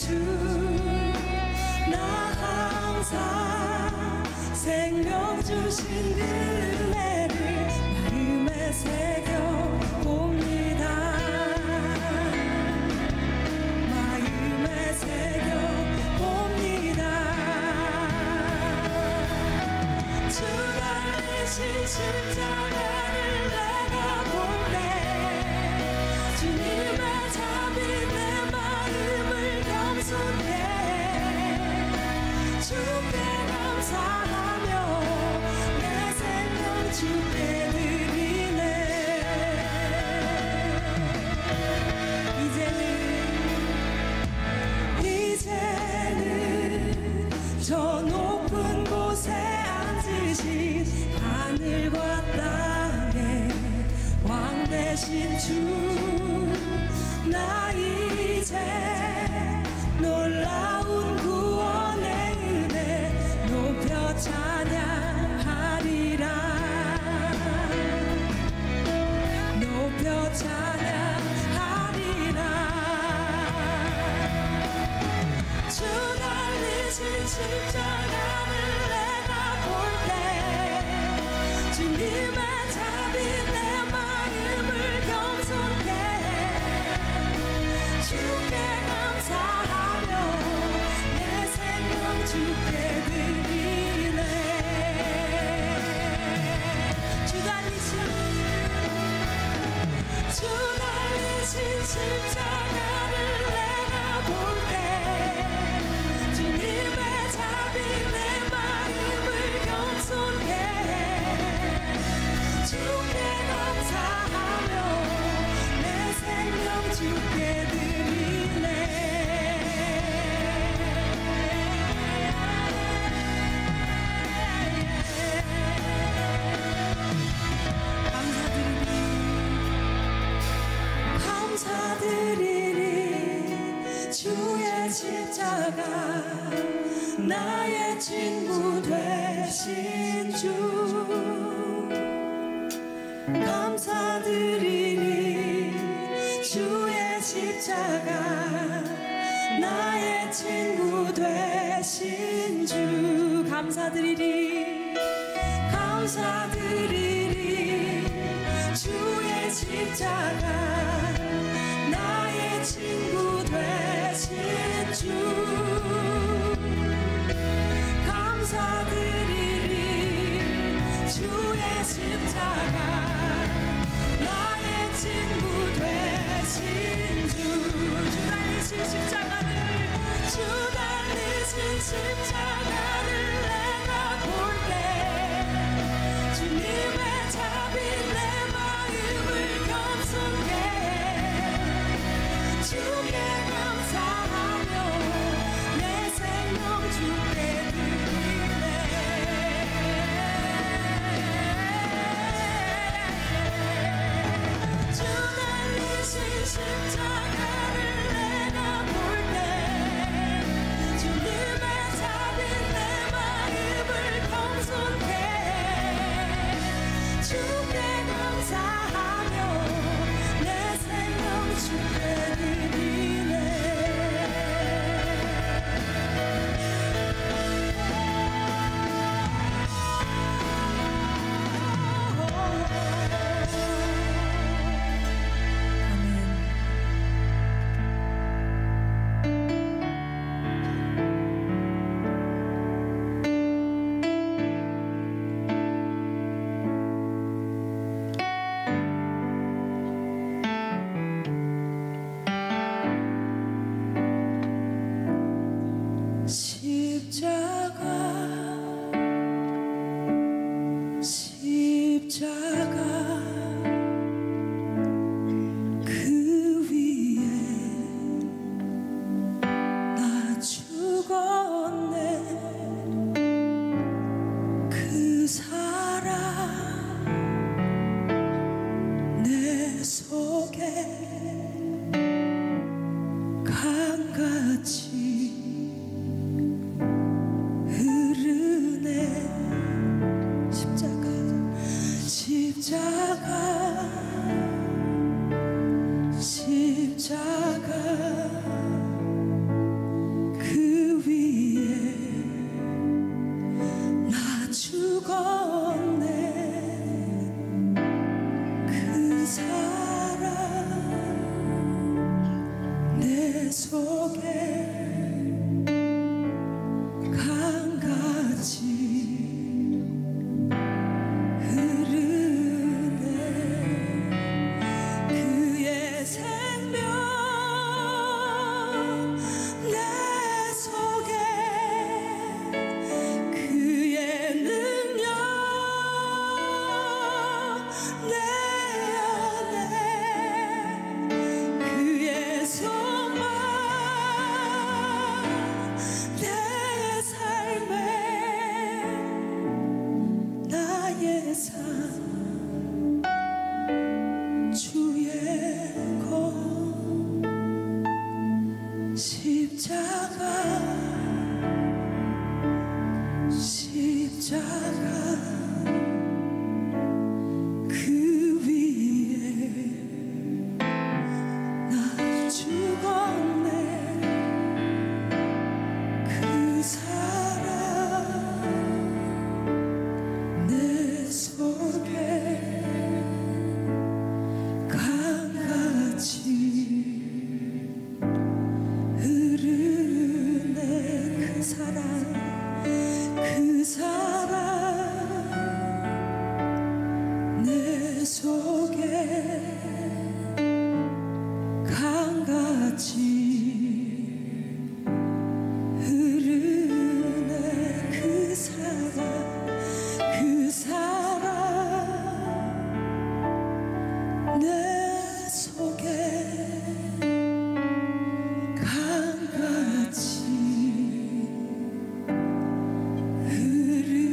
주 나 항상 생명 주신 그 은혜를 마음에 새겨봅니다. 마음에 새겨봅니다. 주 달리신 십자가를 내가 볼 때 주님의 답이 내 마음을 겸손해 주께 감사하며 내 생명 주께 드리네. 이제는 저 높은 곳에 앉으신 하늘과 땅에 왕 되신 주 나 이제 놀라운 구원의 은혜 높여 찬양하리라. 높여 찬양하리라. 주 달리신 십자가를 내가 볼 때 주님의 답이 내 마음을 겸손해 주께 감사하며 내 생명 주께 드리네. 주 달리신 십자가를 내가 볼 때 주님의 답이 내 마음을 겸손해 주께 감사하며 내 생명 주께 드리네. 감사드리리 주의 십자가 나의 친구 되신 주. 감사드리리 주의 십자가 나의 친구 되신 주. 감사드리리 감사드리리 주의 십자가 나의 친구 되신 주. 감사드리리 주의 십자가 나의 친구 되신 주. 주 달리신 십자가를 주 달리신 십자가를 내가 볼 때 주님 세상 주의 것 십자가 그 위에 나 죽었네. 그 사랑 내 속에 강같이 흐르네. 그 사랑 내 속에 강같이 흐르네. 그 사랑 내 속에 강같이 흐르네.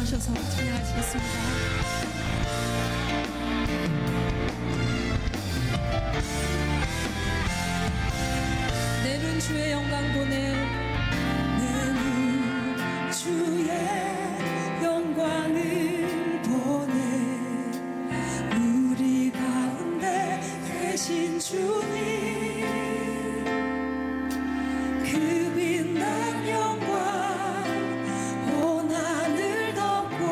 일어나셔서 찬양하시겠습니다. 내 눈 주의 영광 보내. 내 눈 주의 영광을 보내. 우리 가운데 계신 주님, 그 빛난 영광 온 하늘 덮고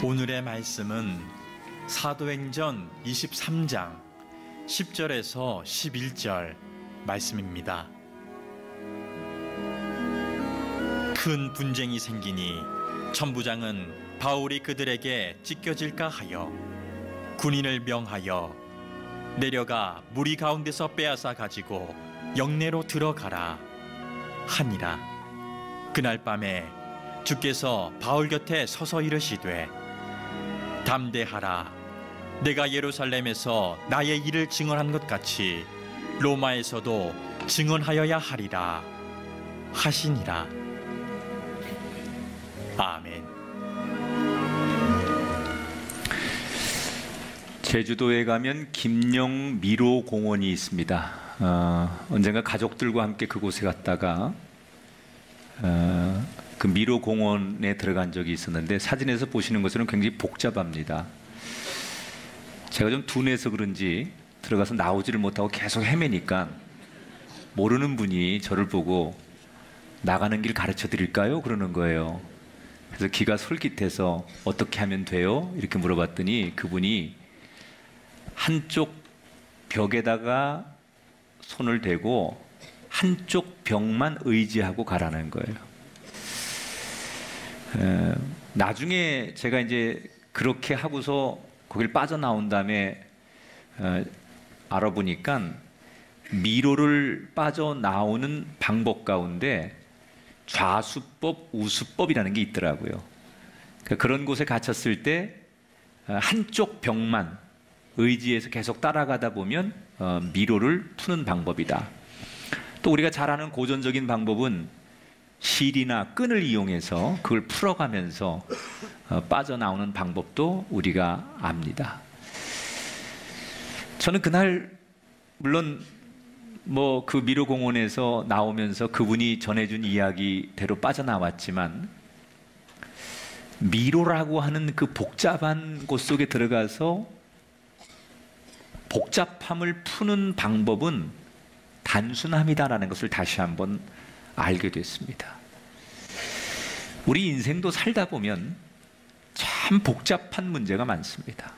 오늘의 말씀은 사도행전 23장 10절에서 11절 말씀입니다. 큰 분쟁이 생기니 천부장은 바울이 그들에게 찢겨질까 하여 군인을 명하여 내려가 무리 가운데서 빼앗아 가지고 영내로 들어가라 하니라. 그날 밤에 주께서 바울 곁에 서서 이르시되 담대하라. 내가 예루살렘에서 나의 일을 증언한 것 같이 로마에서도 증언하여야 하리라 하시니라. 아멘. 제주도에 가면 김영 미로 공원이 있습니다. 언젠가 가족들과 함께 그곳에 갔다가 그 미로 공원에 들어간 적이 있었는데 사진에서 보시는 것처럼 굉장히 복잡합니다. 제가 좀 둔해서 그런지 들어가서 나오지를 못하고 계속 헤매니까 모르는 분이 저를 보고 나가는 길 가르쳐 드릴까요? 그러는 거예요. 그래서 기가 솔깃해서 어떻게 하면 돼요? 이렇게 물어봤더니 그분이 한쪽 벽에다가 손을 대고 한쪽 벽만 의지하고 가라는 거예요. 나중에 제가 이제 그렇게 하고서 거길 빠져나온 다음에 알아보니까 미로를 빠져나오는 방법 가운데 좌수법, 우수법이라는 게 있더라고요. 그런 곳에 갇혔을 때 한쪽 벽만 의지해서 계속 따라가다 보면 미로를 푸는 방법이다. 또 우리가 잘 아는 고전적인 방법은 실이나 끈을 이용해서 그걸 풀어가면서 빠져나오는 방법도 우리가 압니다. 저는 그날 물론 그 미로 공원에서 나오면서 그분이 전해준 이야기대로 빠져나왔지만 미로라고 하는 그 복잡한 곳 속에 들어가서 복잡함을 푸는 방법은 단순함이다라는 것을 다시 한번 알게 됐습니다. 우리 인생도 살다 보면 참 복잡한 문제가 많습니다.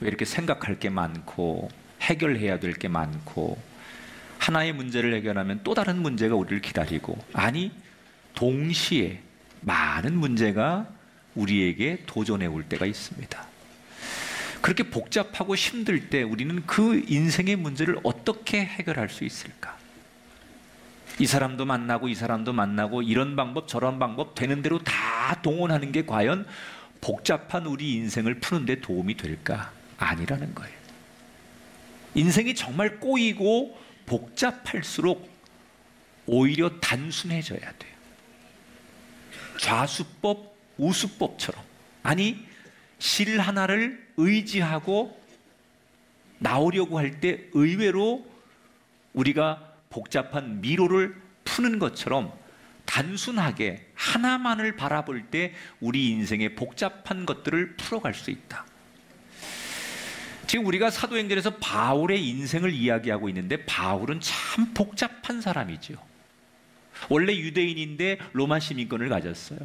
왜 이렇게 생각할 게 많고 해결해야 될 게 많고 하나의 문제를 해결하면 또 다른 문제가 우리를 기다리고 아니 동시에 많은 문제가 우리에게 도전해 올 때가 있습니다. 그렇게 복잡하고 힘들 때 우리는 그 인생의 문제를 어떻게 해결할 수 있을까? 이 사람도 만나고 이 사람도 만나고 이런 방법 저런 방법 되는 대로 다 동원하는 게 과연 복잡한 우리 인생을 푸는 데 도움이 될까? 아니라는 거예요. 인생이 정말 꼬이고 복잡할수록 오히려 단순해져야 돼요. 좌수법, 우수법처럼 아니 실 하나를 의지하고 나오려고 할 때 의외로 우리가 복잡한 미로를 푸는 것처럼 단순하게 하나만을 바라볼 때 우리 인생의 복잡한 것들을 풀어갈 수 있다. 지금 우리가 사도행전에서 바울의 인생을 이야기하고 있는데 바울은 참 복잡한 사람이죠. 원래 유대인인데 로마 시민권을 가졌어요.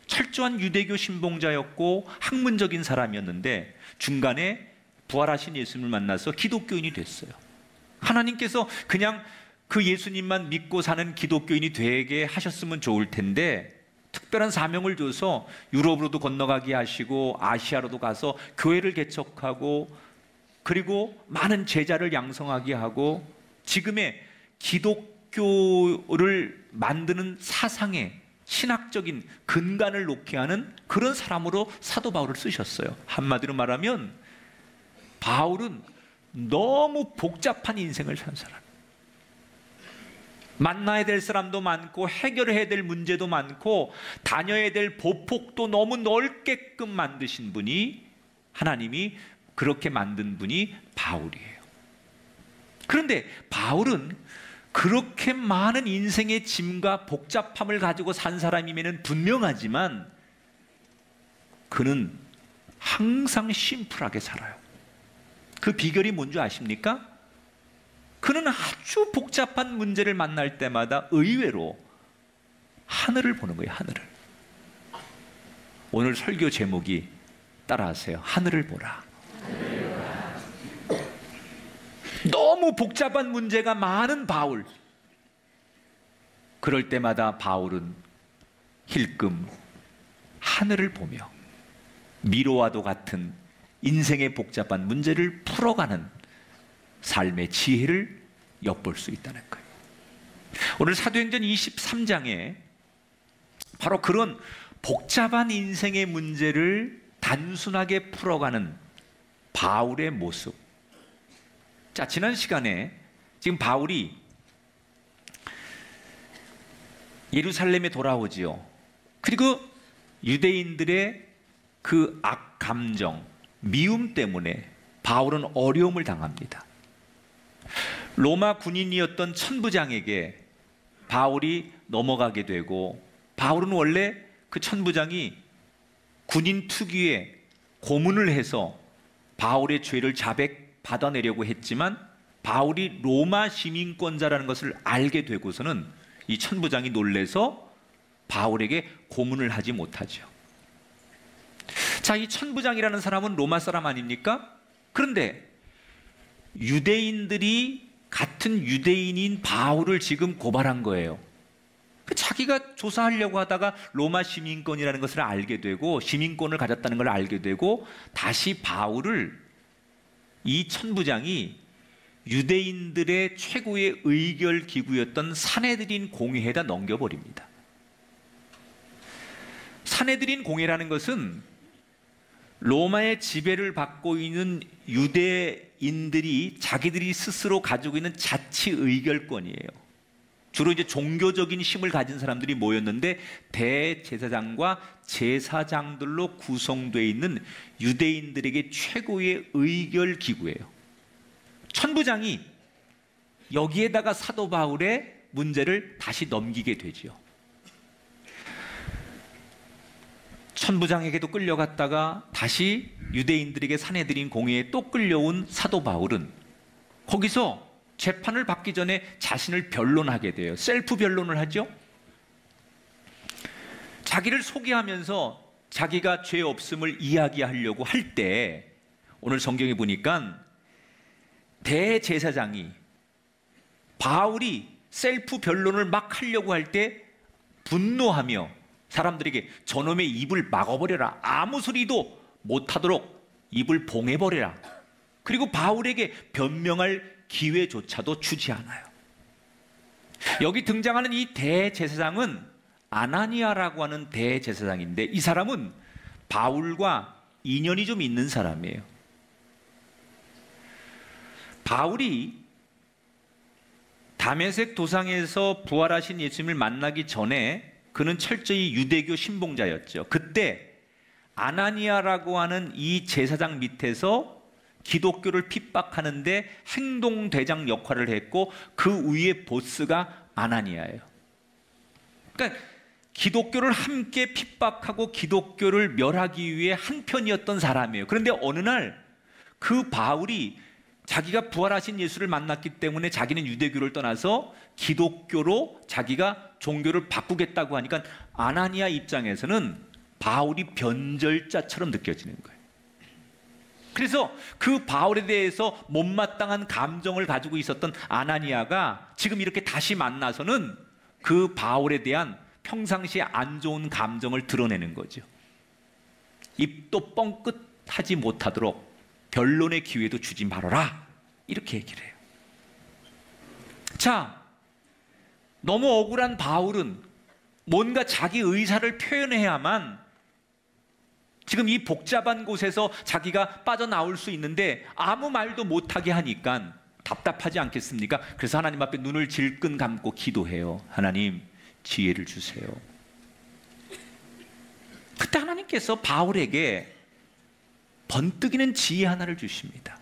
철저한 유대교 신봉자였고 학문적인 사람이었는데 중간에 부활하신 예수님을 만나서 기독교인이 됐어요. 하나님께서 그냥 그 예수님만 믿고 사는 기독교인이 되게 하셨으면 좋을 텐데 특별한 사명을 줘서 유럽으로도 건너가게 하시고 아시아로도 가서 교회를 개척하고 그리고 많은 제자를 양성하게 하고 지금의 기독교를 만드는 사상의 신학적인 근간을 놓게 하는 그런 사람으로 사도 바울을 쓰셨어요. 한마디로 말하면 바울은 너무 복잡한 인생을 산 사람. 만나야 될 사람도 많고 해결해야 될 문제도 많고 다녀야 될 보폭도 너무 넓게끔 만드신 분이 하나님이 그렇게 만든 분이 바울이에요. 그런데 바울은 그렇게 많은 인생의 짐과 복잡함을 가지고 산 사람이면 분명하지만 그는 항상 심플하게 살아요. 그 비결이 뭔지 아십니까? 그는 아주 복잡한 문제를 만날 때마다 의외로 하늘을 보는 거예요. 하늘을. 오늘 설교 제목이 따라하세요. 하늘을 보라. 너무 복잡한 문제가 많은 바울. 그럴 때마다 바울은 힐끔 하늘을 보며 미로와도 같은 인생의 복잡한 문제를 풀어가는 삶의 지혜를 엿볼 수 있다는 거예요. 오늘 사도행전 23장에 바로 그런 복잡한 인생의 문제를 단순하게 풀어가는 바울의 모습. 자, 지난 시간에 지금 바울이 예루살렘에 돌아오지요. 그리고 유대인들의 그 악감정, 미움 때문에 바울은 어려움을 당합니다. 로마 군인이었던 천부장에게 바울이 넘어가게 되고, 바울은 원래 그 천부장이 군인 특유의 고문을 해서 바울의 죄를 자백 받아내려고 했지만, 바울이 로마 시민권자라는 것을 알게 되고서는 이 천부장이 놀래서 바울에게 고문을 하지 못하죠. 자, 이 천부장이라는 사람은 로마 사람 아닙니까? 그런데 유대인들이 같은 유대인인 바울을 지금 고발한 거예요. 자기가 조사하려고 하다가 로마 시민권이라는 것을 알게 되고, 시민권을 가졌다는 걸 알게 되고, 다시 바울을 이 천부장이 유대인들의 최고의 의결 기구였던 산헤드린 공회에다 넘겨버립니다. 산헤드린 공회라는 것은 로마의 지배를 받고 있는 유대인들이 자기들이 스스로 가지고 있는 자치 의결권이에요. 주로 이제 종교적인 힘을 가진 사람들이 모였는데, 대제사장과 제사장들로 구성되어 있는 유대인들에게 최고의 의결 기구예요. 천부장이 여기에다가 사도 바울의 문제를 다시 넘기게 되지요. 천부장에게도 끌려갔다가 다시 유대인들에게 산헤드린 공회에 또 끌려온 사도 바울은 거기서 재판을 받기 전에 자신을 변론하게 돼요. 셀프 변론을 하죠. 자기를 소개하면서 자기가 죄 없음을 이야기하려고 할 때, 오늘 성경에 보니까 대제사장이 바울이 셀프 변론을 막 하려고 할 때 분노하며 사람들에게 저놈의 입을 막아버려라, 아무 소리도 못하도록 입을 봉해버려라, 그리고 바울에게 변명할 기회조차도 주지 않아요. 여기 등장하는 이 대제사장은 아나니아라고 하는 대제사장인데, 이 사람은 바울과 인연이 좀 있는 사람이에요. 바울이 다메섹 도상에서 부활하신 예수님을 만나기 전에 그는 철저히 유대교 신봉자였죠. 그때 아나니아라고 하는 이 제사장 밑에서 기독교를 핍박하는데 행동대장 역할을 했고, 그 위에 보스가 아나니아예요. 그러니까 기독교를 함께 핍박하고 기독교를 멸하기 위해 한편이었던 사람이에요. 그런데 어느 날 그 바울이 자기가 부활하신 예수를 만났기 때문에 자기는 유대교를 떠나서 기독교로 자기가 종교를 바꾸겠다고 하니까 아나니아 입장에서는 바울이 변절자처럼 느껴지는 거예요. 그래서 그 바울에 대해서 못마땅한 감정을 가지고 있었던 아나니아가 지금 이렇게 다시 만나서는 그 바울에 대한 평상시에 안 좋은 감정을 드러내는 거죠. 입도 뻥끗하지 못하도록 변론의 기회도 주지 말아라, 이렇게 얘기를 해요. 자, 너무 억울한 바울은 뭔가 자기 의사를 표현해야만 지금 이 복잡한 곳에서 자기가 빠져나올 수 있는데 아무 말도 못하게 하니까 답답하지 않겠습니까? 그래서 하나님 앞에 눈을 질끈 감고 기도해요. 하나님, 지혜를 주세요. 그때 하나님께서 바울에게 번뜩이는 지혜 하나를 주십니다.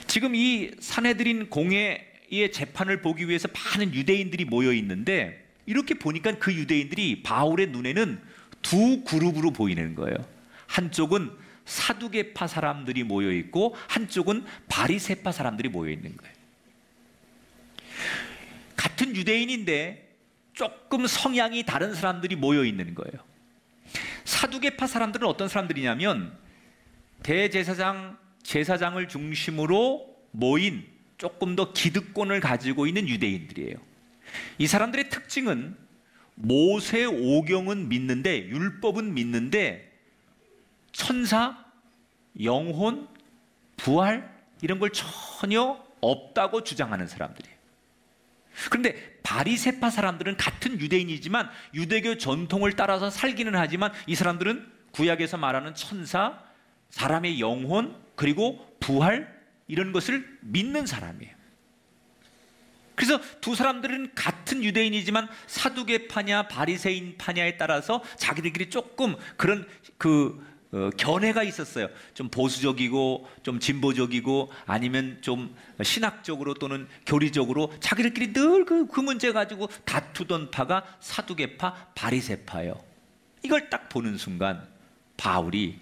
지금 이 산헤드린 공회의 재판을 보기 위해서 많은 유대인들이 모여 있는데, 이렇게 보니까 그 유대인들이 바울의 눈에는 두 그룹으로 보이는 거예요. 한쪽은 사두개파 사람들이 모여 있고 한쪽은 바리새파 사람들이 모여 있는 거예요. 같은 유대인인데 조금 성향이 다른 사람들이 모여 있는 거예요. 사두개파 사람들은 어떤 사람들이냐면 제사장을 중심으로 모인 조금 더 기득권을 가지고 있는 유대인들이에요. 이 사람들의 특징은 모세 오경은 믿는데, 율법은 믿는데 천사, 영혼, 부활 이런 걸 전혀 없다고 주장하는 사람들이에요. 그런데 바리새파 사람들은 같은 유대인이지만 유대교 전통을 따라서 살기는 하지만 이 사람들은 구약에서 말하는 천사, 사람의 영혼, 그리고 부활 이런 것을 믿는 사람이에요. 그래서 두 사람들은 같은 유대인이지만 사두개파냐 바리새인파냐에 따라서 자기들끼리 조금 그런 견해가 있었어요. 좀 보수적이고 좀 진보적이고 아니면 좀 신학적으로 또는 교리적으로 자기들끼리 늘 그 문제 가지고 다투던 파가 사두개파 바리새파예요. 이걸 딱 보는 순간 바울이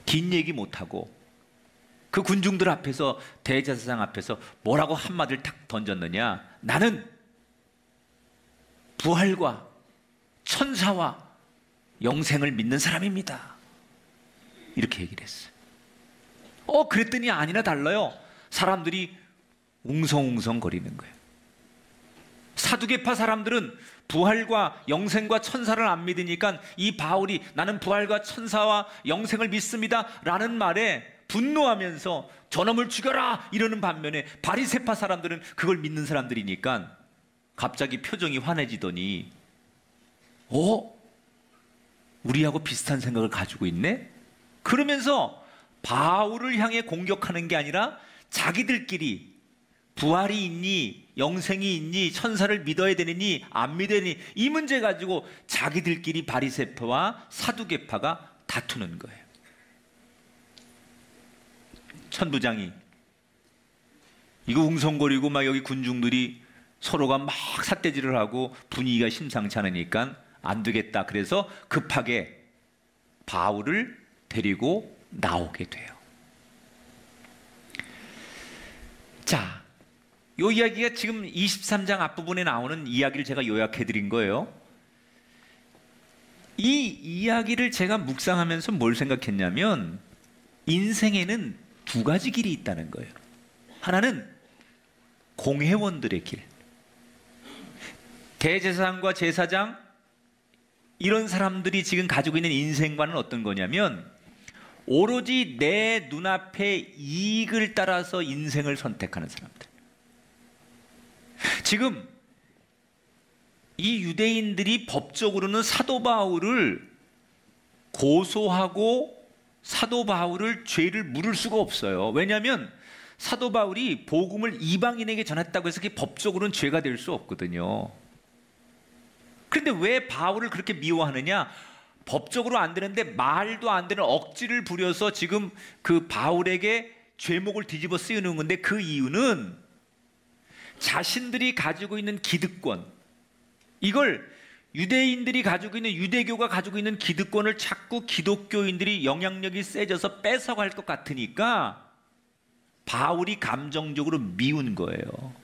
긴 얘기 못하고 그 군중들 앞에서, 대제사장 앞에서 뭐라고 한마디를 탁 던졌느냐, 나는 부활과 천사와 영생을 믿는 사람입니다. 이렇게 얘기를 했어요. 그랬더니 아니나 달라요. 사람들이 웅성웅성 거리는 거예요. 사두개파 사람들은 부활과 영생과 천사를 안 믿으니까 이 바울이 나는 부활과 천사와 영생을 믿습니다 라는 말에 분노하면서 저놈을 죽여라 이러는 반면에 바리새파 사람들은 그걸 믿는 사람들이니까 갑자기 표정이 환해지더니 우리하고 비슷한 생각을 가지고 있네? 그러면서 바울을 향해 공격하는 게 아니라 자기들끼리 부활이 있니, 영생이 있니, 천사를 믿어야 되느니 안 믿어야 되니 이 문제 가지고 자기들끼리 바리새파와 사두개파가 다투는 거예요. 천부장이 이거 웅성거리고 막 여기 군중들이 서로가 막 삿대질을 하고 분위기가 심상치 않으니까 안 되겠다. 그래서 급하게 바울을 데리고 나오게 돼요. 자, 이 이야기가 지금 23장 앞부분에 나오는 이야기를 제가 요약해 드린 거예요. 이 이야기를 제가 묵상하면서 뭘 생각했냐면 인생에는 두 가지 길이 있다는 거예요. 하나는 공회원들의 길, 대제사장과 제사장 이런 사람들이 지금 가지고 있는 인생관은 어떤 거냐면 오로지 내 눈앞의 이익을 따라서 인생을 선택하는 사람들. 지금 이 유대인들이 법적으로는 사도 바울을 고소하고 사도 바울을 죄를 물을 수가 없어요. 왜냐하면 사도 바울이 복음을 이방인에게 전했다고 해서 그게 법적으로는 죄가 될 수 없거든요. 그런데 왜 바울을 그렇게 미워하느냐? 법적으로 안 되는데 말도 안 되는 억지를 부려서 지금 그 바울에게 죄목을 뒤집어 쓰이는 건데 그 이유는 자신들이 가지고 있는 기득권, 이걸 유대인들이 가지고 있는, 유대교가 가지고 있는 기득권을 자꾸 기독교인들이 영향력이 세져서 뺏어갈 것 같으니까 바울이 감정적으로 미운 거예요.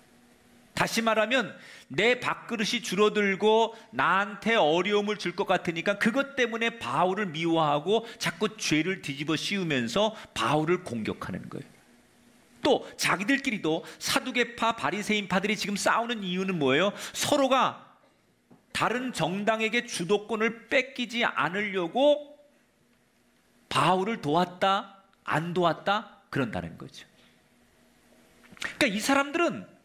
다시 말하면 내 밥그릇이 줄어들고 나한테 어려움을 줄 것 같으니까 그것 때문에 바울을 미워하고 자꾸 죄를 뒤집어 씌우면서 바울을 공격하는 거예요. 또 자기들끼리도 사두개파, 바리새인파들이 지금 싸우는 이유는 뭐예요? 서로가 다른 정당에게 주도권을 뺏기지 않으려고 바울을 도왔다, 안 도왔다 그런다는 거죠. 그러니까 이 사람들은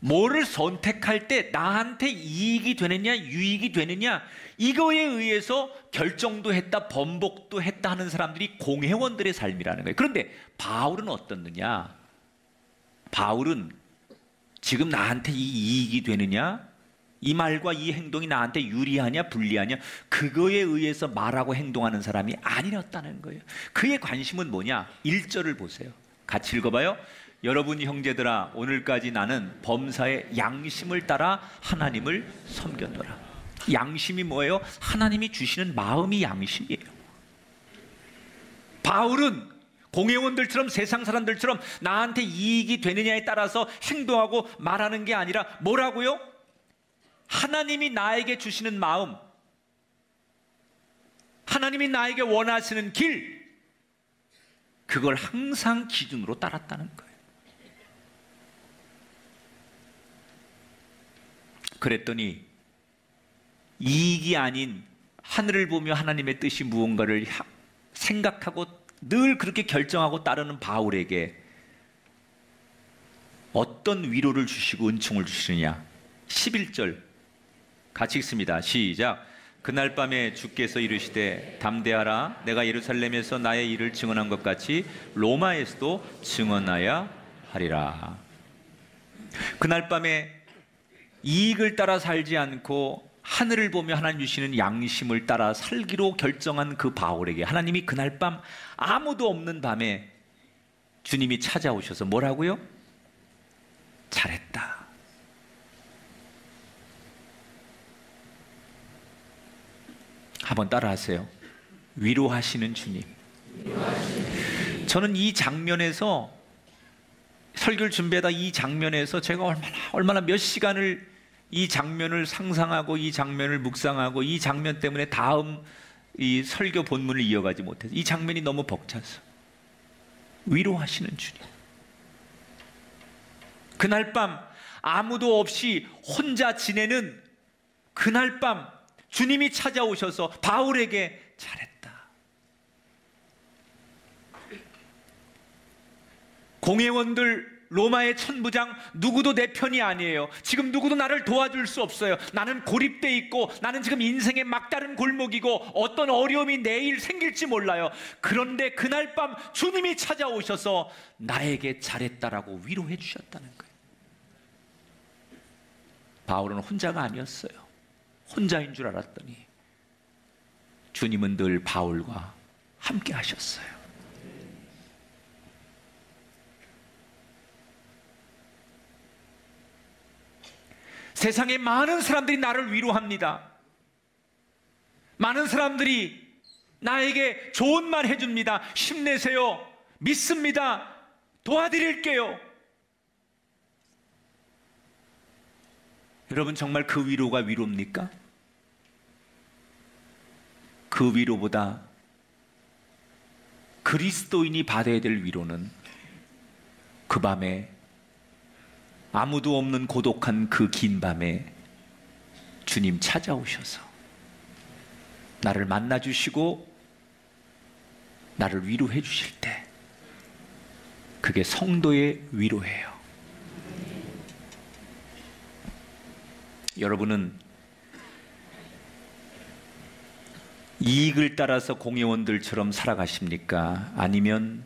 뭐를 선택할 때 나한테 이익이 되느냐 유익이 되느냐 이거에 의해서 결정도 했다, 번복도 했다 하는 사람들이 공회원들의 삶이라는 거예요. 그런데 바울은 어떻느냐? 바울은 지금 나한테 이 이익이 되느냐, 이 말과 이 행동이 나한테 유리하냐 불리하냐 그거에 의해서 말하고 행동하는 사람이 아니었다는 거예요. 그의 관심은 뭐냐? 1절을 보세요. 같이 읽어봐요. 여러분 형제들아, 오늘까지 나는 범사의 양심을 따라 하나님을 섬겼노라. 양심이 뭐예요? 하나님이 주시는 마음이 양심이에요. 바울은 공회원들처럼 세상 사람들처럼 나한테 이익이 되느냐에 따라서 행동하고 말하는 게 아니라 뭐라고요? 하나님이 나에게 주시는 마음, 하나님이 나에게 원하시는 길, 그걸 항상 기준으로 따랐다는 거예요. 그랬더니 이익이 아닌 하늘을 보며 하나님의 뜻이 무언가를 생각하고 늘 그렇게 결정하고 따르는 바울에게 어떤 위로를 주시고 은총을 주시느냐. 11절 같이 읽습니다. 시작. 그날 밤에 주께서 이르시되 담대하라. 내가 예루살렘에서 나의 일을 증언한 것 같이 로마에서도 증언하여 하리라. 그날 밤에 이익을 따라 살지 않고 하늘을 보며 하나님 주시는 양심을 따라 살기로 결정한 그 바울에게 하나님이 그날 밤 아무도 없는 밤에 주님이 찾아오셔서 뭐라고요? 잘했다. 한번 따라하세요. 위로하시는 주님. 저는 이 장면에서 설교를 준비하다 이 장면에서 제가 얼마나 몇 시간을 이 장면을 상상하고 이 장면을 묵상하고 이 장면 때문에 다음 이 설교 본문을 이어가지 못해서 이 장면이 너무 벅차서 위로하시는 주님. 그날 밤 아무도 없이 혼자 지내는 그날 밤 주님이 찾아오셔서 바울에게 잘했다. 공회원들, 로마의 천부장, 누구도 내 편이 아니에요. 지금 누구도 나를 도와줄 수 없어요. 나는 고립돼 있고 나는 지금 인생의 막다른 골목이고 어떤 어려움이 내일 생길지 몰라요. 그런데 그날 밤 주님이 찾아오셔서 나에게 잘했다라고 위로해 주셨다는 거예요. 바울은 혼자가 아니었어요. 혼자인 줄 알았더니 주님은 늘 바울과 함께 하셨어요. 세상에 많은 사람들이 나를 위로합니다. 많은 사람들이 나에게 좋은 말 해줍니다. 힘내세요. 믿습니다. 도와드릴게요. 여러분, 정말 그 위로가 위로입니까? 그 위로보다 그리스도인이 받아야 될 위로는 그 밤에 아무도 없는 고독한 그 긴 밤에 주님 찾아오셔서 나를 만나주시고 나를 위로해 주실 때 그게 성도의 위로예요. 여러분은 이익을 따라서 공회원들처럼 살아가십니까? 아니면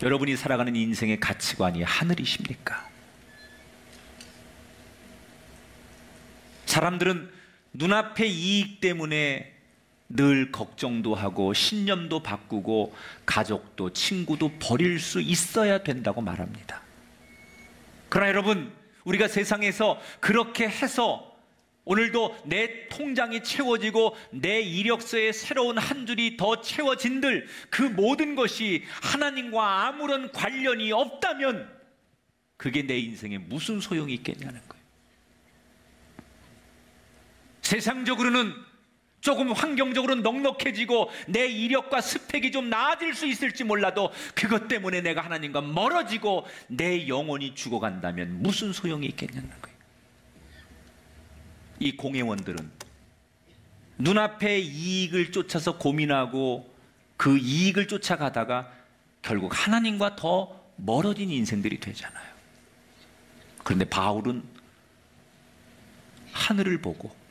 여러분이 살아가는 인생의 가치관이 하늘이십니까? 사람들은 눈앞의 이익 때문에 늘 걱정도 하고 신념도 바꾸고 가족도 친구도 버릴 수 있어야 된다고 말합니다. 그러나 여러분, 우리가 세상에서 그렇게 해서 오늘도 내 통장이 채워지고 내 이력서에 새로운 한 줄이 더 채워진들 그 모든 것이 하나님과 아무런 관련이 없다면 그게 내 인생에 무슨 소용이 있겠냐는 거예요. 세상적으로는 조금 환경적으로 넉넉해지고 내 이력과 스펙이 좀 나아질 수 있을지 몰라도 그것 때문에 내가 하나님과 멀어지고 내 영혼이 죽어간다면 무슨 소용이 있겠냐는 거예요. 이 공회원들은 눈앞의 이익을 쫓아서 고민하고 그 이익을 쫓아가다가 결국 하나님과 더 멀어진 인생들이 되잖아요. 그런데 바울은 하늘을 보고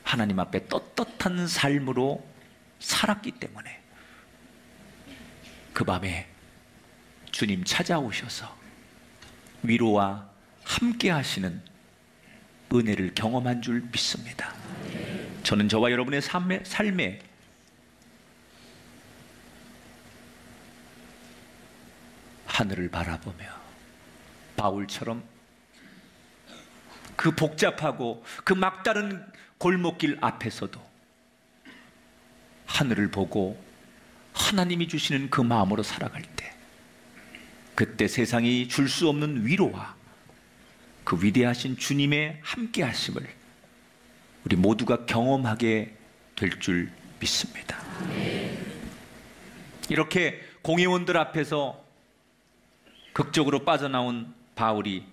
하나님 앞에 떳떳한 삶으로 살았기 때문에 그 밤에 주님 찾아오셔서 위로와 함께 하시는 은혜를 경험한 줄 믿습니다. 저는 저와 여러분의 삶에 하늘을 바라보며 바울처럼 그 복잡하고 그 막다른 골목길 앞에서도 하늘을 보고 하나님이 주시는 그 마음으로 살아갈 때 그때 세상이 줄 수 없는 위로와 그 위대하신 주님의 함께 하심을 우리 모두가 경험하게 될 줄 믿습니다. 이렇게 공회원들 앞에서 극적으로 빠져나온 바울이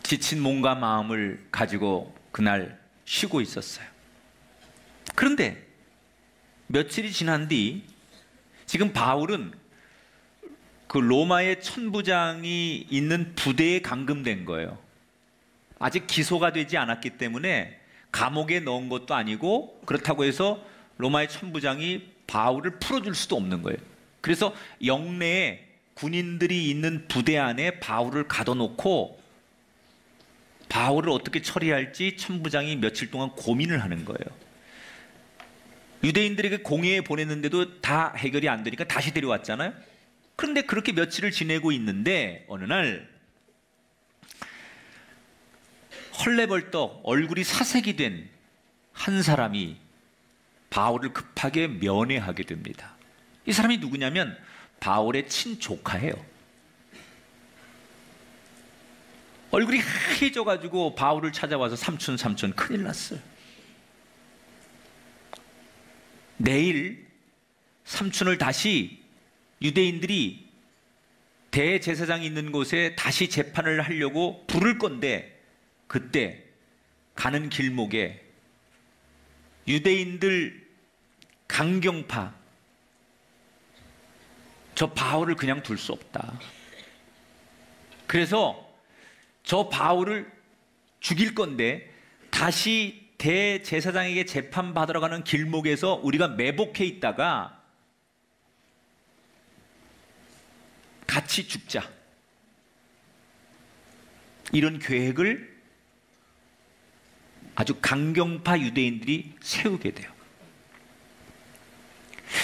지친 몸과 마음을 가지고 그날 쉬고 있었어요. 그런데 며칠이 지난 뒤 지금 바울은 그 로마의 천부장이 있는 부대에 감금된 거예요. 아직 기소가 되지 않았기 때문에 감옥에 넣은 것도 아니고, 그렇다고 해서 로마의 천부장이 바울을 풀어줄 수도 없는 거예요. 그래서 영내에 군인들이 있는 부대 안에 바울을 가둬놓고 바울을 어떻게 처리할지 천부장이 며칠 동안 고민을 하는 거예요. 유대인들에게 공회에 보냈는데도 다 해결이 안 되니까 다시 데려왔잖아요. 그런데 그렇게 며칠을 지내고 있는데 어느 날 헐레벌떡 얼굴이 사색이 된 한 사람이 바울을 급하게 면회하게 됩니다. 이 사람이 누구냐면 바울의 친조카예요. 얼굴이 하얘져가지고 바울을 찾아와서 삼촌 큰일 났어요. 내일 삼촌을 다시 유대인들이 대제사장이 있는 곳에 다시 재판을 하려고 부를 건데, 그때 가는 길목에 유대인들 강경파, 저 바울을 그냥 둘 수 없다. 그래서 저 바울을 죽일 건데 다시 대제사장에게 재판받으러 가는 길목에서 우리가 매복해 있다가 같이 죽자, 이런 계획을 아주 강경파 유대인들이 세우게 돼요.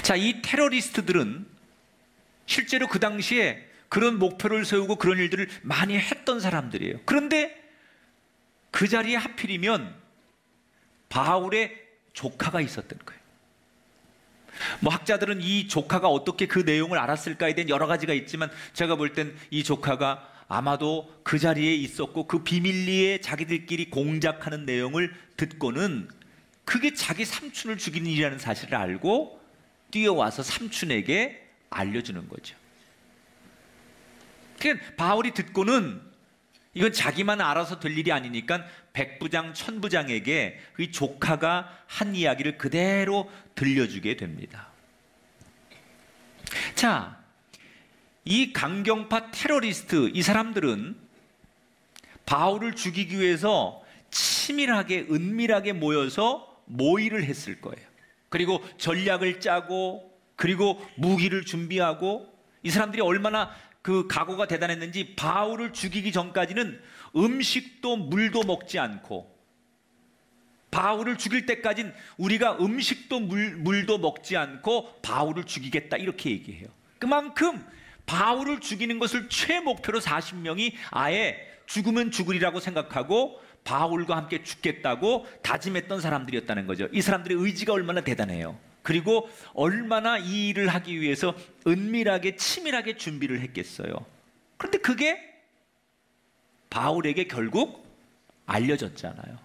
자, 이 테러리스트들은 실제로 그 당시에 그런 목표를 세우고 그런 일들을 많이 했던 사람들이에요. 그런데 그 자리에 하필이면 바울의 조카가 있었던 거예요. 뭐 학자들은 이 조카가 어떻게 그 내용을 알았을까에 대한 여러 가지가 있지만, 제가 볼 땐 이 조카가 아마도 그 자리에 있었고 그 비밀리에 자기들끼리 공작하는 내용을 듣고는 그게 자기 삼촌을 죽이는 일이라는 사실을 알고 뛰어와서 삼촌에게 알려주는 거죠. 그러니까 바울이 듣고는 이건 자기만 알아서 될 일이 아니니까 백부장, 천부장에게 그 조카가 한 이야기를 그대로 들려주게 됩니다. 자, 이 강경파 테러리스트, 이 사람들은 바울을 죽이기 위해서 치밀하게, 은밀하게 모여서 모의를 했을 거예요. 그리고 전략을 짜고, 그리고 무기를 준비하고, 이 사람들이 얼마나 그 각오가 대단했는지 바울을 죽이기 전까지는 음식도 물도 먹지 않고, 바울을 죽일 때까지는 우리가 음식도 물도 먹지 않고 바울을 죽이겠다, 이렇게 얘기해요. 그만큼 바울을 죽이는 것을 최목표로 40명이 아예 죽으면 죽으리라고 생각하고 바울과 함께 죽겠다고 다짐했던 사람들이었다는 거죠. 이 사람들의 의지가 얼마나 대단해요. 그리고 얼마나 이 일을 하기 위해서 은밀하게, 치밀하게 준비를 했겠어요. 그런데 그게 바울에게 결국 알려졌잖아요.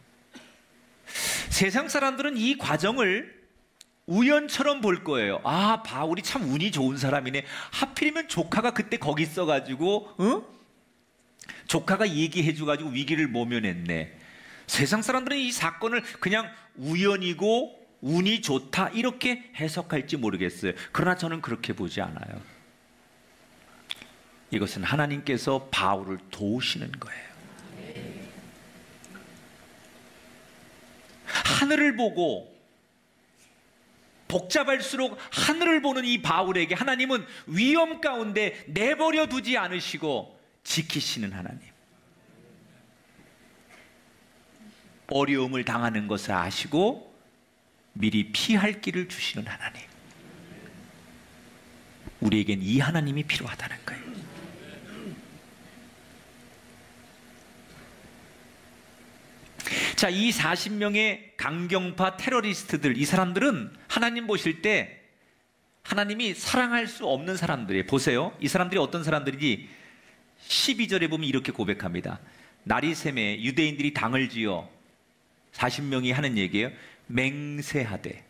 세상 사람들은 이 과정을 우연처럼 볼 거예요. 아, 바울이 참 운이 좋은 사람이네. 하필이면 조카가 그때 거기 있어가지고, 조카가 얘기해줘가지고 위기를 모면했네. 세상 사람들은 이 사건을 그냥 우연이고 운이 좋다, 이렇게 해석할지 모르겠어요. 그러나 저는 그렇게 보지 않아요. 이것은 하나님께서 바울을 도우시는 거예요. 하늘을 보고, 복잡할수록 하늘을 보는 이 바울에게 하나님은 위험 가운데 내버려 두지 않으시고 지키시는 하나님. 어려움을 당하는 것을 아시고 미리 피할 길을 주시는 하나님. 우리에겐 이 하나님이 필요하다는 거예요. 자, 이 40명의 강경파 테러리스트들, 이 사람들은 하나님 보실 때 하나님이 사랑할 수 없는 사람들이에요. 보세요, 이 사람들이 어떤 사람들인지 12절에 보면 이렇게 고백합니다. 날이 새매 유대인들이 당을 지어 40명이 하는 얘기예요. 맹세하되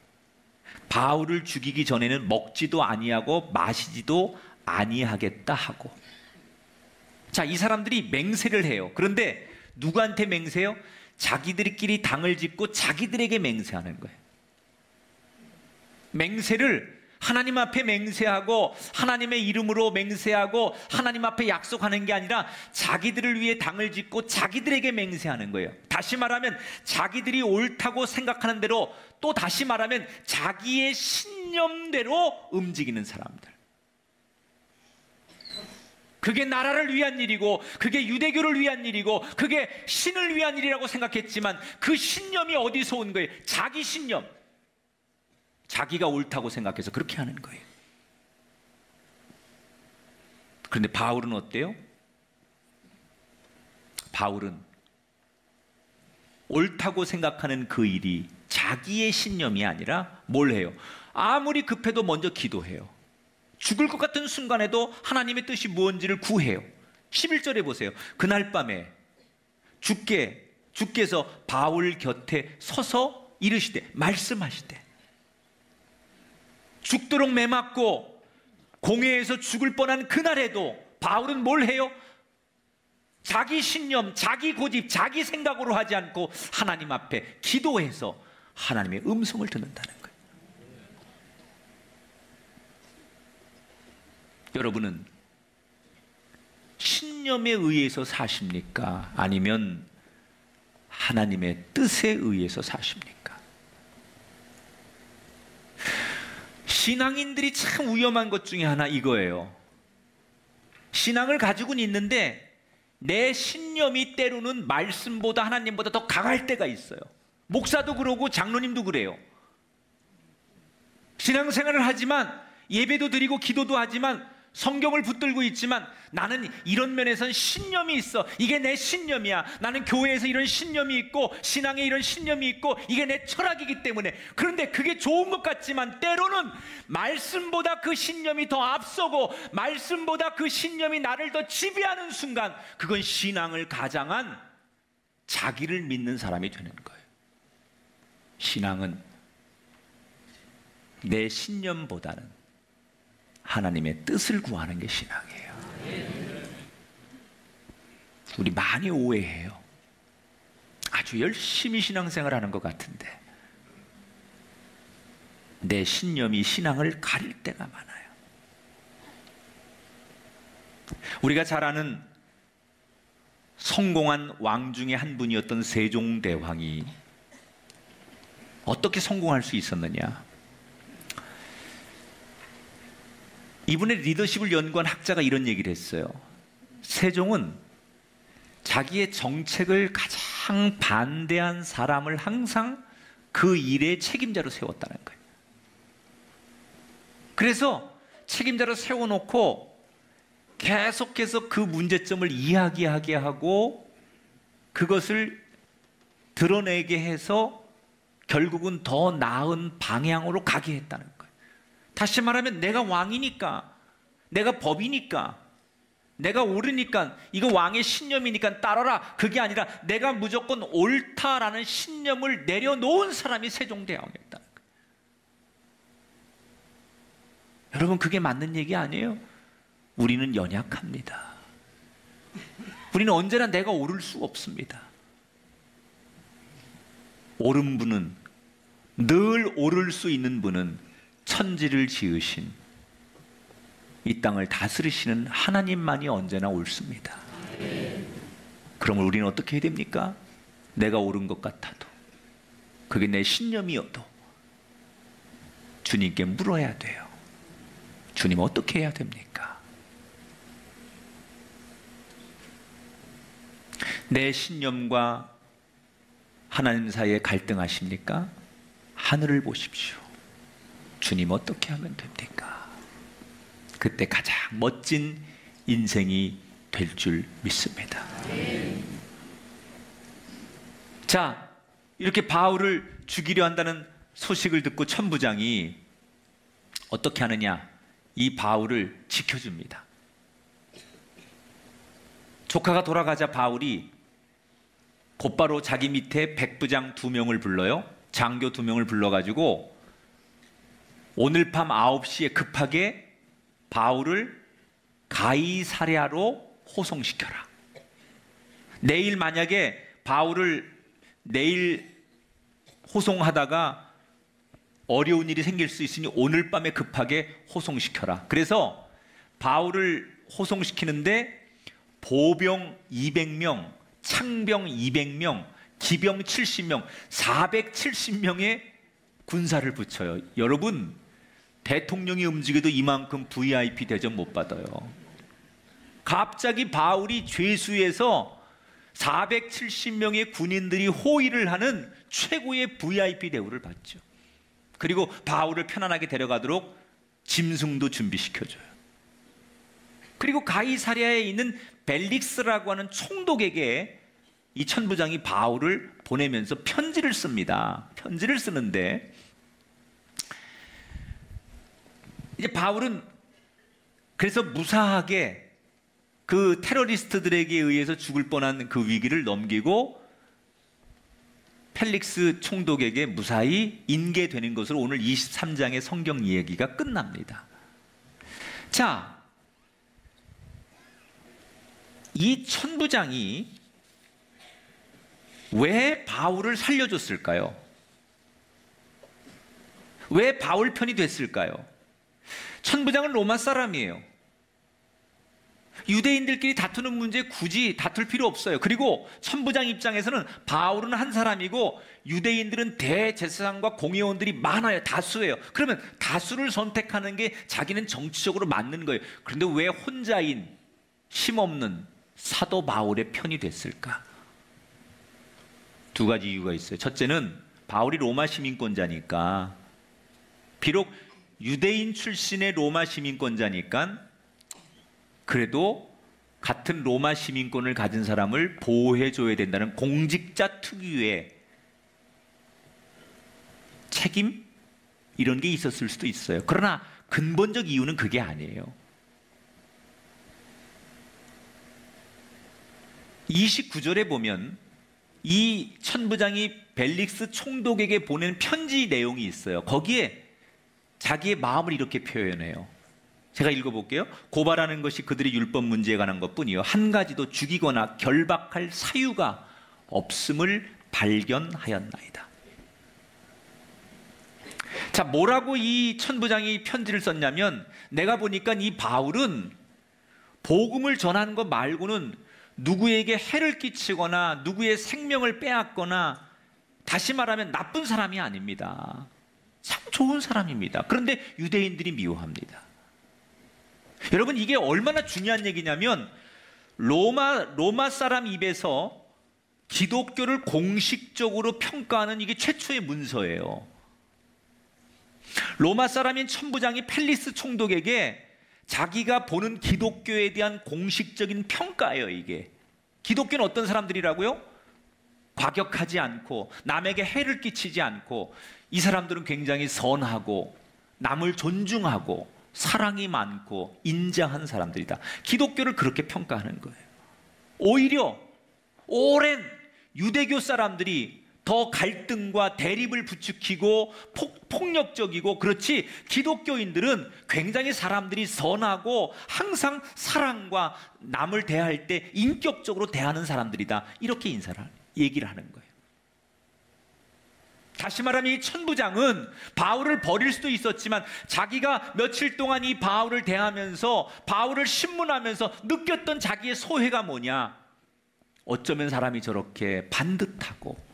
바울을 죽이기 전에는 먹지도 아니하고 마시지도 아니하겠다 하고. 자, 이 사람들이 맹세를 해요. 그런데 누구한테 맹세해요? 자기들끼리 당을 짓고 자기들에게 맹세하는 거예요. 맹세를 하나님 앞에 맹세하고 하나님의 이름으로 맹세하고 하나님 앞에 약속하는 게 아니라 자기들을 위해 당을 짓고 자기들에게 맹세하는 거예요. 다시 말하면 자기들이 옳다고 생각하는 대로, 또 다시 말하면 자기의 신념대로 움직이는 사람들. 그게 나라를 위한 일이고 그게 유대교를 위한 일이고 그게 신을 위한 일이라고 생각했지만 그 신념이 어디서 온 거예요? 자기 신념. 자기가 옳다고 생각해서 그렇게 하는 거예요. 그런데 바울은 어때요? 바울은 옳다고 생각하는 그 일이 자기의 신념이 아니라 뭘 해요? 아무리 급해도 먼저 기도해요. 죽을 것 같은 순간에도 하나님의 뜻이 무엇인지를 구해요. 11절에 보세요. 그날 밤에 주께서 바울 곁에 서서 이르시되, 말씀하시되, 죽도록 매맞고 공회에서 죽을 뻔한 그날에도 바울은 뭘 해요? 자기 신념, 자기 고집, 자기 생각으로 하지 않고 하나님 앞에 기도해서 하나님의 음성을 듣는다는 거예요. 여러분은 신념에 의해서 사십니까? 아니면 하나님의 뜻에 의해서 사십니까? 신앙인들이 참 위험한 것 중에 하나 이거예요. 신앙을 가지고는 있는데 내 신념이 때로는 말씀보다 하나님보다 더 강할 때가 있어요. 목사도 그러고 장로님도 그래요. 신앙생활을 하지만, 예배도 드리고 기도도 하지만, 성경을 붙들고 있지만 나는 이런 면에선 신념이 있어. 이게 내 신념이야. 나는 교회에서 이런 신념이 있고 신앙에 이런 신념이 있고 이게 내 철학이기 때문에. 그런데 그게 좋은 것 같지만 때로는 말씀보다 그 신념이 더 앞서고 말씀보다 그 신념이 나를 더 지배하는 순간, 그건 신앙을 가장한 자기를 믿는 사람이 되는 거예요. 신앙은 내 신념보다는 하나님의 뜻을 구하는 게 신앙이에요. 우리 많이 오해해요. 아주 열심히 신앙생활 하는 것 같은데 내 신념이 신앙을 가릴 때가 많아요. 우리가 잘 아는 성공한 왕 중에 한 분이었던 세종대왕이 어떻게 성공할 수 있었느냐? 이분의 리더십을 연구한 학자가 이런 얘기를 했어요. 세종은 자기의 정책을 가장 반대한 사람을 항상 그 일의 책임자로 세웠다는 거예요. 그래서 책임자로 세워놓고 계속해서 그 문제점을 이야기하게 하고 그것을 드러내게 해서 결국은 더 나은 방향으로 가게 했다는 거예요. 다시 말하면 내가 왕이니까, 내가 법이니까, 내가 옳으니까, 이거 왕의 신념이니까 따라라. 그게 아니라 내가 무조건 옳다라는 신념을 내려놓은 사람이 세종대왕이었다는 거예요. 여러분, 그게 맞는 얘기 아니에요? 우리는 연약합니다. 우리는 언제나 내가 옳을 수 없습니다. 옳은 분은, 늘 옳을 수 있는 분은 천지를 지으신 이 땅을 다스리시는 하나님만이 언제나 옳습니다. 그러면 우리는 어떻게 해야 됩니까? 내가 옳은 것 같아도, 그게 내 신념이어도 주님께 물어야 돼요. 주님, 어떻게 해야 됩니까? 내 신념과 하나님 사이에 갈등하십니까? 하늘을 보십시오. 주님, 어떻게 하면 됩니까? 그때 가장 멋진 인생이 될 줄 믿습니다. 자, 이렇게 바울을 죽이려 한다는 소식을 듣고 천부장이 어떻게 하느냐? 이 바울을 지켜줍니다. 조카가 돌아가자 바울이 곧바로 자기 밑에 백부장 2명을 불러요. 장교 2명을 불러가지고 오늘 밤 9시에 급하게 바울을 가이사랴로 호송시켜라. 내일 만약에 바울을 내일 호송하다가 어려운 일이 생길 수 있으니 오늘 밤에 급하게 호송시켜라. 그래서 바울을 호송시키는데 보병 200명, 창병 200명, 기병 70명, 470명의 군사를 붙여요. 여러분, 대통령이 움직여도 이만큼 VIP 대접 못 받아요. 갑자기 바울이 죄수에서 470명의 군인들이 호위를 하는 최고의 VIP 대우를 받죠. 그리고 바울을 편안하게 데려가도록 짐승도 준비시켜줘요. 그리고 가이사랴에 있는 벨릭스라고 하는 총독에게 이 천부장이 바울을 보내면서 편지를 씁니다. 편지를 쓰는데 이제 바울은 그래서 무사하게 그 테러리스트들에게 의해서 죽을 뻔한 그 위기를 넘기고 펠릭스 총독에게 무사히 인계되는 것으로 오늘 23장의 성경 이야기가 끝납니다. 자, 이 천부장이 왜 바울을 살려줬을까요? 왜 바울 편이 됐을까요? 천부장은 로마 사람이에요. 유대인들끼리 다투는 문제에 굳이 다툴 필요 없어요. 그리고 천부장 입장에서는 바울은 한 사람이고 유대인들은 대제사장과 공회원들이 많아요. 다수예요. 그러면 다수를 선택하는 게 자기는 정치적으로 맞는 거예요. 그런데 왜 혼자인 힘없는 사도 바울의 편이 됐을까? 2가지 이유가 있어요. 첫째는 바울이 로마 시민권자니까, 비록 유대인 출신의 로마 시민권자니까 그래도 같은 로마 시민권을 가진 사람을 보호해줘야 된다는 공직자 특유의 책임? 이런 게 있었을 수도 있어요. 그러나 근본적 이유는 그게 아니에요. 29절에 보면 이 천부장이 벨릭스 총독에게 보낸 편지 내용이 있어요. 거기에 자기의 마음을 이렇게 표현해요. 제가 읽어볼게요. 고발하는 것이 그들의 율법 문제에 관한 것뿐이요 한 가지도 죽이거나 결박할 사유가 없음을 발견하였나이다. 자, 뭐라고 이 천부장이 편지를 썼냐면, 내가 보니까 이 바울은 복음을 전하는 것 말고는 누구에게 해를 끼치거나 누구의 생명을 빼앗거나, 다시 말하면 나쁜 사람이 아닙니다. 참 좋은 사람입니다. 그런데 유대인들이 미워합니다. 여러분, 이게 얼마나 중요한 얘기냐면 로마 사람 입에서 기독교를 공식적으로 평가하는 이게 최초의 문서예요. 로마 사람인 천부장이 펠리스 총독에게 자기가 보는 기독교에 대한 공식적인 평가예요. 이게 기독교는 어떤 사람들이라고요? 과격하지 않고 남에게 해를 끼치지 않고, 이 사람들은 굉장히 선하고 남을 존중하고 사랑이 많고 인자한 사람들이다. 기독교를 그렇게 평가하는 거예요. 오히려 오랜 유대교 사람들이 더 갈등과 대립을 부추기고 폭력적이고, 그렇지 기독교인들은 굉장히 사람들이 선하고 항상 사랑과 남을 대할 때 인격적으로 대하는 사람들이다. 이렇게 얘기를 하는 거예요. 다시 말하면 이 천부장은 바울을 버릴 수도 있었지만 자기가 며칠 동안 이 바울을 대하면서 바울을 신문하면서 느꼈던 자기의 소회가 뭐냐? 어쩌면 사람이 저렇게 반듯하고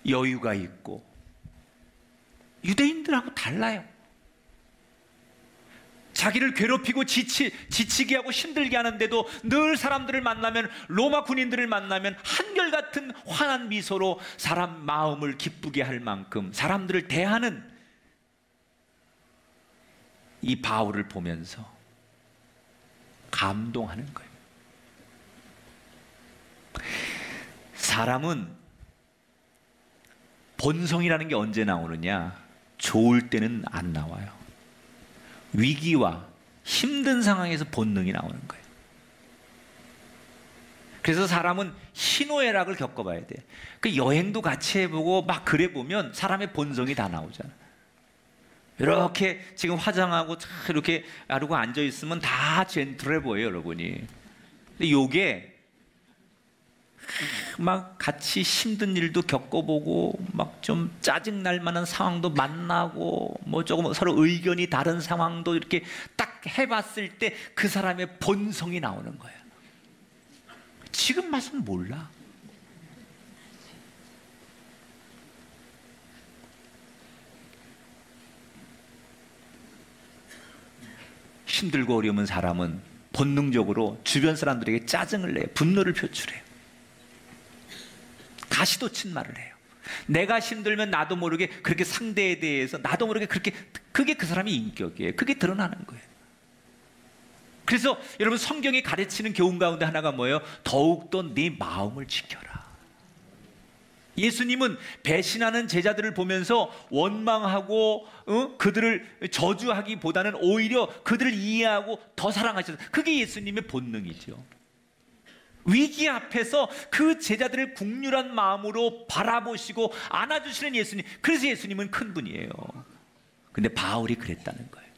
여유가 있고 유대인들하고 달라요. 자기를 괴롭히고 지치게 하고 힘들게 하는데도 늘 사람들을 만나면, 로마 군인들을 만나면 한결같은 환한 미소로 사람 마음을 기쁘게 할 만큼 사람들을 대하는 이 바울을 보면서 감동하는 거예요. 사람은 본성이라는 게 언제 나오느냐? 좋을 때는 안 나와요. 위기와 힘든 상황에서 본능이 나오는 거예요. 그래서 사람은 희노애락을 겪어봐야 돼. 그 여행도 같이 해보고 막 그래 보면 사람의 본성이 다 나오잖아. 이렇게 지금 화장하고 이렇게 아르고 앉아 있으면 다 젠틀해 보여요, 여러분이. 근데 요게 막 같이 힘든 일도 겪어보고 막 좀 짜증 날 만한 상황도 만나고 뭐 조금 서로 의견이 다른 상황도 이렇게 딱 해봤을 때 그 사람의 본성이 나오는 거예요. 지금 맛은 몰라. 힘들고 어려운 사람은 본능적으로 주변 사람들에게 짜증을 내요. 분노를 표출해요. 가시돋친 말을 해요. 내가 힘들면 나도 모르게 그렇게 상대에 대해서 나도 모르게 그렇게, 그게 그 사람의 인격이에요. 그게 드러나는 거예요. 그래서 여러분, 성경이 가르치는 교훈 가운데 하나가 뭐예요? 더욱더 네 마음을 지켜라. 예수님은 배신하는 제자들을 보면서 원망하고 그들을 저주하기보다는 오히려 그들을 이해하고 더 사랑하셨어요. 그게 예수님의 본능이죠. 위기 앞에서 그 제자들을 국률한 마음으로 바라보시고 안아주시는 예수님. 그래서 예수님은 큰 분이에요. 근데 바울이 그랬다는 거예요.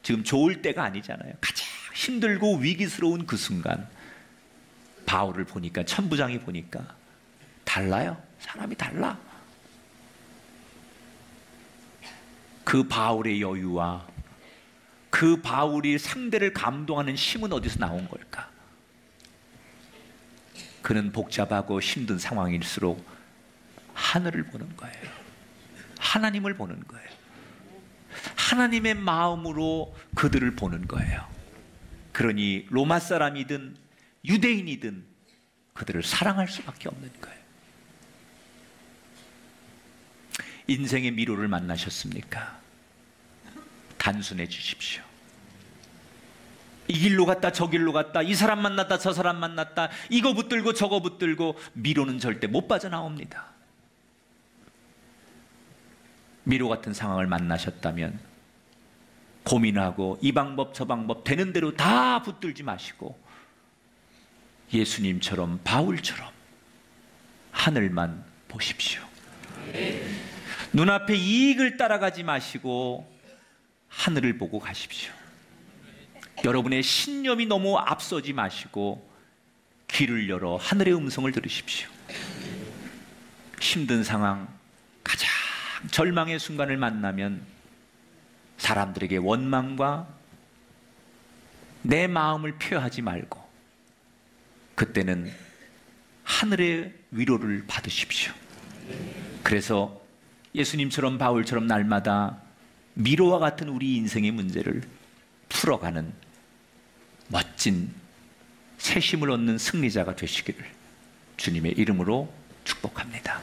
지금 좋을 때가 아니잖아요. 가장 힘들고 위기스러운 그 순간 바울을 보니까, 천부장이 보니까 달라요. 사람이 달라. 그 바울의 여유와 그 바울이 상대를 감동하는 힘은 어디서 나온 걸까? 그는 복잡하고 힘든 상황일수록 하늘을 보는 거예요. 하나님을 보는 거예요. 하나님의 마음으로 그들을 보는 거예요. 그러니 로마 사람이든 유대인이든 그들을 사랑할 수밖에 없는 거예요. 인생의 미로를 만나셨습니까? 단순해 주십시오. 이 길로 갔다 저 길로 갔다, 이 사람 만났다 저 사람 만났다, 이거 붙들고 저거 붙들고, 미로는 절대 못 빠져나옵니다. 미로 같은 상황을 만나셨다면 고민하고 이 방법 저 방법 되는 대로 다 붙들지 마시고 예수님처럼, 바울처럼 하늘만 보십시오. 눈앞에 이익을 따라가지 마시고 하늘을 보고 가십시오. 여러분의 신념이 너무 앞서지 마시고 귀를 열어 하늘의 음성을 들으십시오. 힘든 상황, 가장 절망의 순간을 만나면 사람들에게 원망과 내 마음을 표하지 말고 그때는 하늘의 위로를 받으십시오. 그래서 예수님처럼 바울처럼 날마다 미로와 같은 우리 인생의 문제를 풀어가는 멋진 새 힘을 얻는 승리자가 되시기를 주님의 이름으로 축복합니다.